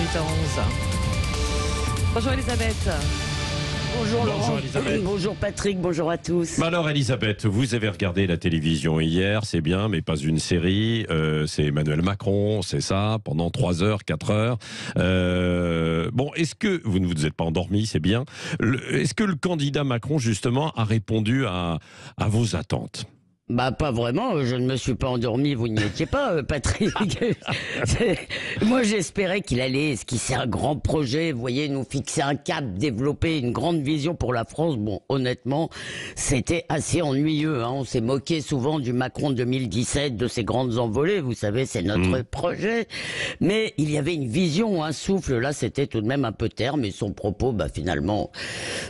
8h11. Bonjour Elisabeth. Bonjour Laurent. Bonjour Elisabeth. Bonjour Patrick, bonjour à tous. Alors Elisabeth, vous avez regardé la télévision hier, c'est bien, mais pas une série. C'est Emmanuel Macron, c'est ça, pendant 3 heures, 4 heures. Bon, est-ce que vous ne vous êtes pas endormi, c'est bien. Est-ce que le candidat Macron, justement, a répondu à vos attentes ? Bah pas vraiment, je ne me suis pas endormi, vous n'y étiez pas Patrick. Moi j'espérais qu'il allait esquisser un grand projet, vous voyez, nous fixer un cap, développer une grande vision pour la France. Bon, honnêtement, c'était assez ennuyeux, hein. On s'est moqué souvent du Macron 2017, de ses grandes envolées, vous savez, c'est notre projet. Mais il y avait une vision, un souffle, là c'était tout de même un peu terme, et son propos, bah finalement,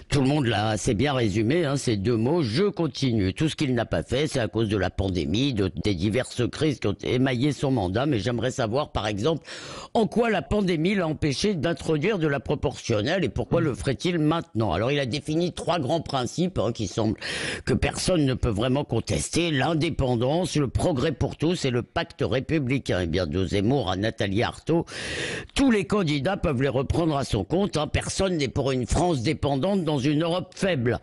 tout le monde l'a assez bien résumé, hein, ces 2 mots, je continue. Tout ce qu'il n'a pas fait, c'est à cause de la pandémie, des diverses crises qui ont émaillé son mandat, mais j'aimerais savoir, par exemple, en quoi la pandémie l'a empêché d'introduire de la proportionnelle et pourquoi le ferait-il maintenant? Alors, il a défini 3 grands principes, hein, qui semblent que personne ne peut vraiment contester: l'indépendance, le progrès pour tous et le pacte républicain. Eh bien, de Zemmour à Nathalie Arthaud, tous les candidats peuvent les reprendre à son compte, hein. Personne n'est pour une France dépendante dans une Europe faible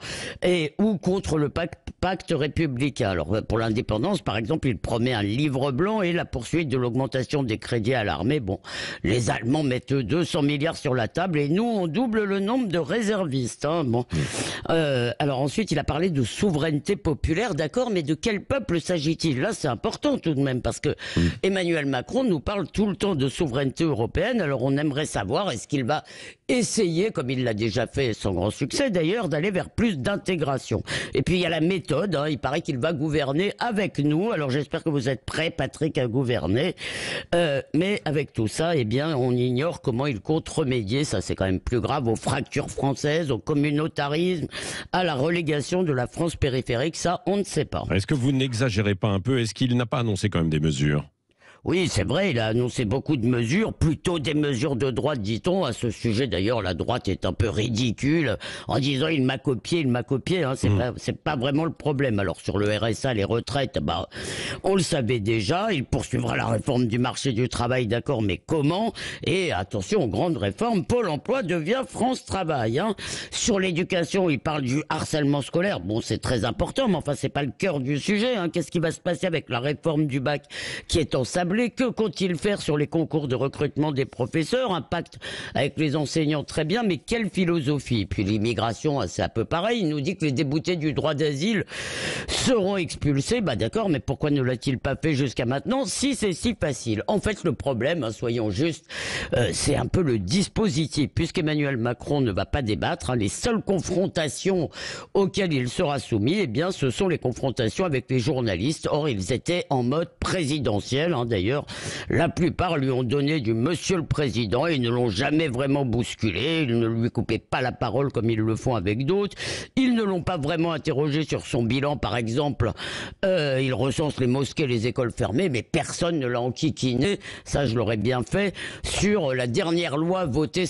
ou contre le pacte républicain. Alors, pour l'indépendance, par exemple, il promet un livre blanc et la poursuite de l'augmentation des crédits à l'armée. Bon, les Allemands mettent 200 milliards sur la table et nous, on double le nombre de réservistes, hein. Bon. Alors ensuite, il a parlé de souveraineté populaire, d'accord, mais de quel peuple s'agit-il? Là, c'est important tout de même, parce que Emmanuel Macron nous parle tout le temps de souveraineté européenne. Alors on aimerait savoir, est-ce qu'il va essayer, comme il l'a déjà fait sans grand succès d'ailleurs, d'aller vers plus d'intégration? Et puis il y a la méthode, hein. Il paraît qu'il va gouverner avec nous. Alors j'espère que vous êtes prêts, Patrick, à gouverner. Mais avec tout ça, eh bien, on ignore comment il compte remédier, ça c'est quand même plus grave, aux fractures françaises, au communautarisme, à la relégation de la France périphérique. Ça, on ne sait pas. Est-ce que vous n'exagérez pas un peu? Est-ce qu'il n'a pas annoncé quand même des mesures? Oui, c'est vrai, il a annoncé beaucoup de mesures, plutôt des mesures de droite, dit-on. À ce sujet, d'ailleurs, la droite est un peu ridicule en disant il m'a copié, hein. C'est pas vraiment le problème. Alors, sur le RSA, les retraites, bah, on le savait déjà. Il poursuivra la réforme du marché du travail, d'accord, mais comment? Et attention, grande réforme, Pôle emploi devient France Travail, hein. Sur l'éducation, il parle du harcèlement scolaire. Bon, c'est très important, mais enfin, c'est pas le cœur du sujet, hein. Qu'est-ce qui va se passer avec la réforme du bac qui est en sablé? Que compte-t-il faire sur les concours de recrutement des professeurs? Un pacte avec les enseignants, très bien, mais quelle philosophie? Puis l'immigration, c'est un peu pareil. Il nous dit que les déboutés du droit d'asile seront expulsés. Bah d'accord, mais pourquoi ne l'a-t-il pas fait jusqu'à maintenant si c'est si facile? En fait, le problème, hein, soyons justes, c'est un peu le dispositif. Puisqu'Emmanuel Macron ne va pas débattre, hein, les seules confrontations auxquelles il sera soumis, eh bien, ce sont les confrontations avec les journalistes. Or, ils étaient en mode présidentiel, hein. D'ailleurs, la plupart lui ont donné du monsieur le président et ils ne l'ont jamais vraiment bousculé. Ils ne lui coupaient pas la parole comme ils le font avec d'autres. Ils ne l'ont pas vraiment interrogé sur son bilan, par exemple. Il recense les mosquées, les écoles fermées, mais personne ne l'a enquiquiné. Ça, je l'aurais bien fait sur la dernière loi votée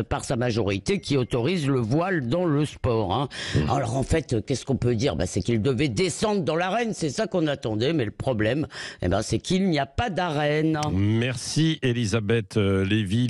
par sa majorité qui autorise le voile dans le sport, hein. Alors en fait, qu'est-ce qu'on peut dire? Bah, c'est qu'il devait descendre dans l'arène, c'est ça qu'on attendait, mais le problème, eh ben, c'est qu'il n'y a pas d'arène. Merci Elisabeth Lévy.